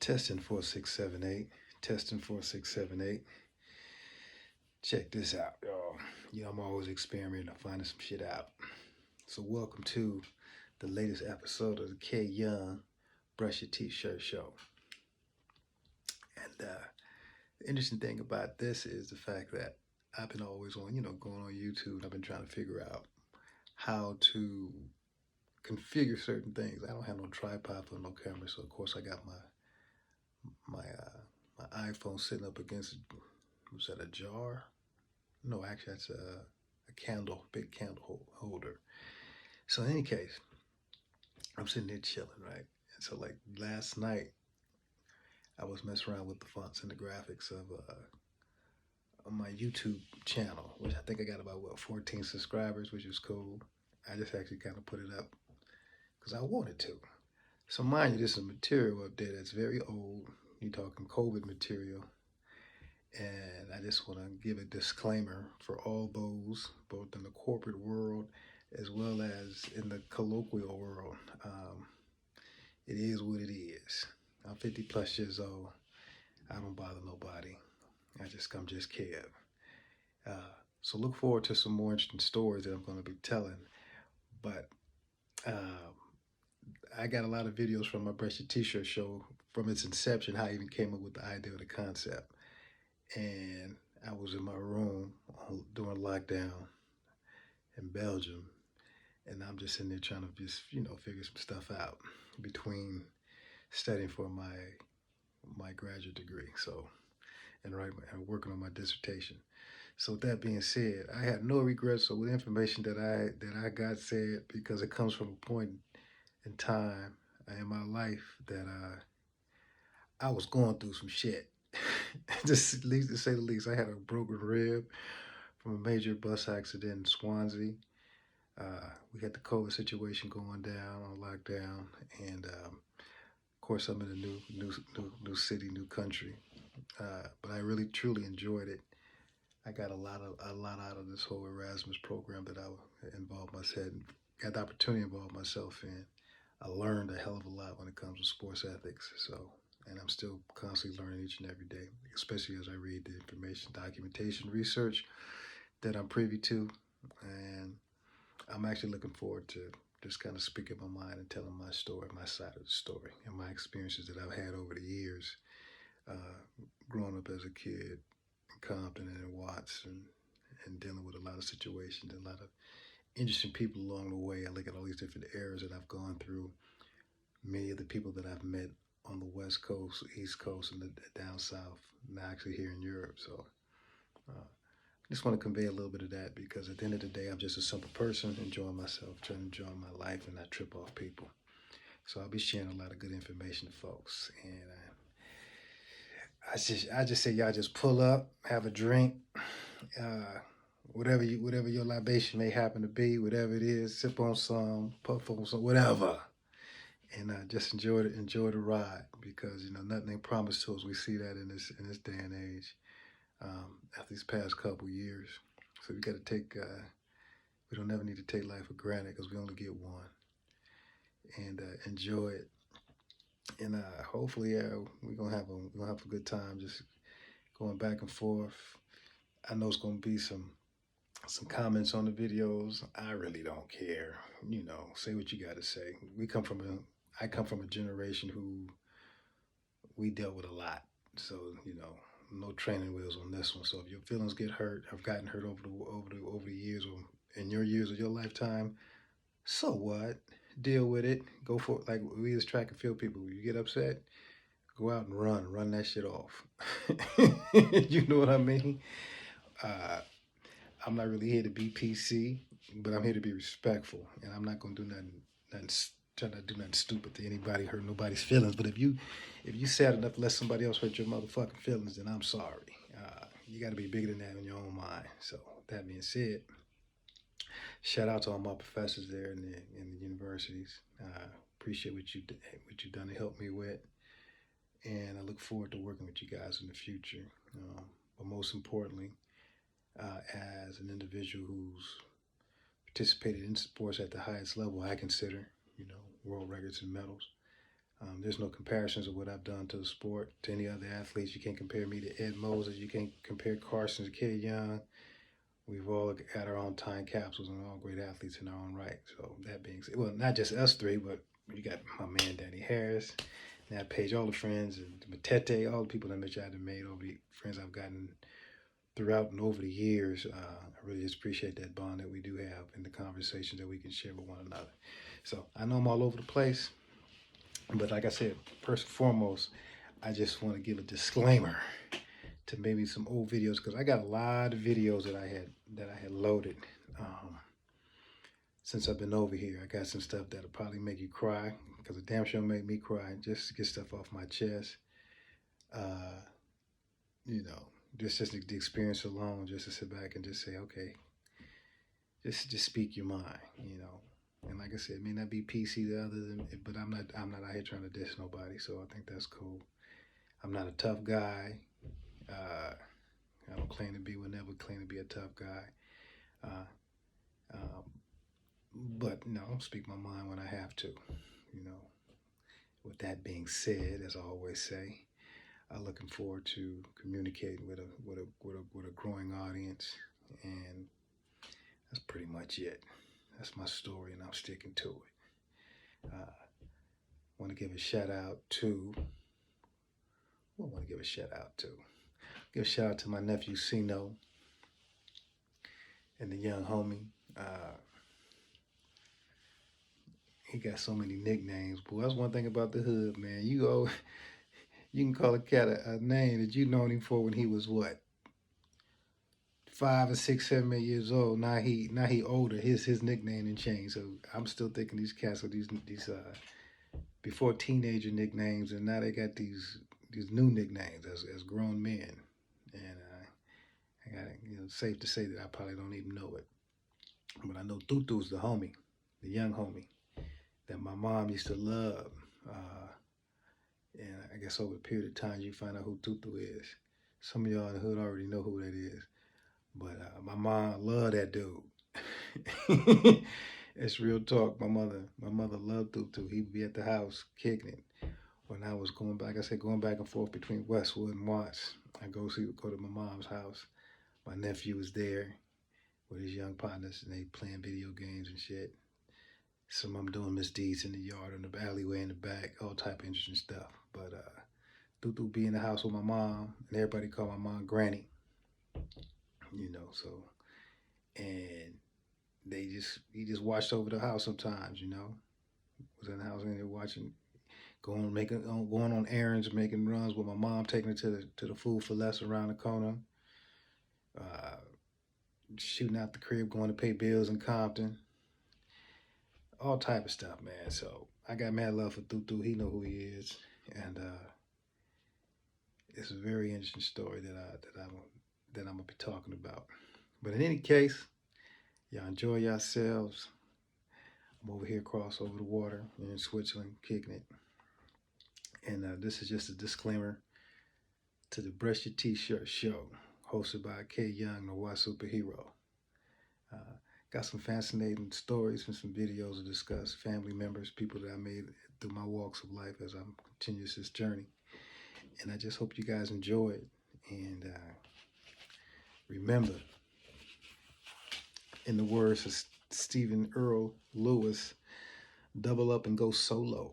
Testing 4678. Testing 4678. Check this out, y'all. I'm always experimenting and finding some shit out. So, welcome to the latest episode of the Kyoung Brush Your T-Shirt Show. And the interesting thing about this is the fact that I've been always on, going on YouTube, and I've been trying to figure out how to configure certain things. I don't have no tripod for no camera, so of course I got my iPhone sitting up against, was that a jar? No, actually that's a candle, big candle holder. So in any case, I'm sitting there chilling, right? And so like last night, I was messing around with the fonts and the graphics of on my YouTube channel, which I think I got about 14 subscribers, which is cool. I just actually kind of put it up because I wanted to. So mind you, this is material up there that's very old. You're talking COVID material. And I just want to give a disclaimer for all those, both in the corporate world as well as in the colloquial world. It is what it is. I'm 50 plus years old. I don't bother nobody. I'm just Kev. So look forward to some more interesting stories that I'm going to be telling. But I got a lot of videos from my Brush Your T-Shirt show from its inception, how I even came up with the idea of the concept. And I was in my room during lockdown in Belgium, and I'm just in there trying to just figure some stuff out between studying for my graduate degree, and working on my dissertation. So with that being said, I had no regrets with the information that I got said, because it comes from a point in time in my life that I was going through some shit. Just to say the least, I had a broken rib from a major bus accident in Swansea. We had the COVID situation going down on lockdown, and of course, I'm in a new city, new country. But I really truly enjoyed it. I got a lot out of this whole Erasmus program that I involved myself in, got the opportunity to involve myself in. I learned a hell of a lot when it comes to sports ethics. And I'm still constantly learning each and every day, especially as I read the information, documentation, research that I'm privy to. And I'm actually looking forward to just kind of speaking my mind and telling my story, my side of the story, and my experiences that I've had over the years, growing up as a kid in Compton and in Watts, and dealing with a lot of situations and a lot of interesting people along the way. I look at all these different eras that I've gone through, many of the people that I've met on the West Coast, East Coast, and down South, and actually here in Europe. So I just want to convey a little bit of that, because at the end of the day, I'm just a simple person, enjoying myself, trying to enjoy my life and not trip off people. So I'll be sharing a lot of good information to folks. And I just say y'all just pull up, have a drink, whatever your libation may happen to be, whatever it is, sip on some, puff on some, whatever. And just enjoy the ride, because nothing ain't promised to us. We see that in this day and age, after these past couple years. So we got to take. We don't ever need to take life for granted, because we only get one, and enjoy it. And hopefully, we're gonna have a good time, just going back and forth. I know it's gonna be some comments on the videos. I really don't care. Say what you got to say. I come from a generation who we dealt with a lot. So, no training wheels on this one. So if your feelings get hurt, have gotten hurt over the years, or in your years of your lifetime, so what? Deal with it. Go for it. Like we as track and field people, you get upset, go out and run that shit off. You know what I mean? I'm not really here to be PC, but I'm here to be respectful, and I'm not gonna do nothing try to do nothing stupid to anybody, hurt nobody's feelings. But if you sad enough to let somebody else hurt your motherfucking feelings, then I'm sorry. You got to be bigger than that in your own mind. So that being said, shout out to all my professors there in the universities. Appreciate what you've done to help me with, and I look forward to working with you guys in the future. But most importantly, as an individual who's participated in sports at the highest level, I consider, world records and medals. There's no comparisons of what I've done to the sport to any other athletes. You can't compare me to Ed Moses. You can't compare Carson to Kyoung. We've all got our own time capsules and all great athletes in our own right. So that being said, well, not just us three, but you got my man Danny Harris, Nat Page, all the friends, and Matete, all the people that Mitch I've made over the friends I've gotten throughout and over the years. I really just appreciate that bond that we do have and the conversations that we can share with one another. So I know I'm all over the place, but like I said, first and foremost, I just want to give a disclaimer to maybe some old videos because I got a lot of videos that I had loaded since I've been over here. I got some stuff that'll probably make you cry because it damn sure make me cry just to get stuff off my chest. Uh, you know, just the experience alone, just to sit back and just say, okay, just speak your mind, you know. And like I said, it may not be PC to others, but I'm not out here trying to diss nobody. So I think that's cool. I'm not a tough guy. Uh, I don't claim to be, will never claim to be a tough guy. Uh, um, but you know, I'll speak my mind when I have to. You know. With that being said, as I always say, I'm looking forward to communicating with a growing audience, and that's pretty much it. That's my story, and I'm sticking to it. Want to give a shout out to. Who I want to give a shout out to? Give a shout out to my nephew Sino and the young homie. He got so many nicknames. Boy, that's one thing about the hood, man. You can call a cat a name that you known him for when he was what, 5 and 6, 7, 8 years old. Now he older. His nickname and changed. So I'm still thinking these cats are these before teenager nicknames, and now they got these new nicknames as grown men. And I got safe to say that I probably don't even know it, but I know Tutu's the homie, the young homie that my mom used to love. Uh, and I guess over a period of time you find out who Tutu is. Some of y'all in the hood already know who that is. But my mom loved that dude. It's real talk. My mother loved Tutu. He'd be at the house kicking it. When I was going back, like I said, going back and forth between Westwood and Watts, I go to my mom's house. My nephew was there with his young partners, and they playing video games and shit. Some of them doing misdeeds in the yard, in the alleyway, in the back, all type of interesting stuff. But Tutu be in the house with my mom, and everybody call my mom Granny. So and he just watched over the house sometimes. Was in the house and they watching, going on errands, making runs with my mom, taking her to the Food for Less around the corner, uh, shooting out the crib, going to pay bills in Compton, all type of stuff, man. So I got mad love for Tutu. He know who he is, and it's a very interesting story that I'm gonna be talking about. But in any case, y'all enjoy yourselves. I'm over here across over the water in Switzerland, kicking it. And this is just a disclaimer to the Brush Your T-Shirt show, hosted by Kyoung, the Y Superhero. Uh, got some fascinating stories and some videos to discuss, family members, people that I made through my walks of life as I continue this journey. And I just hope you guys enjoy it. And remember, in the words of Stephen Earl Lewis, double up and go solo.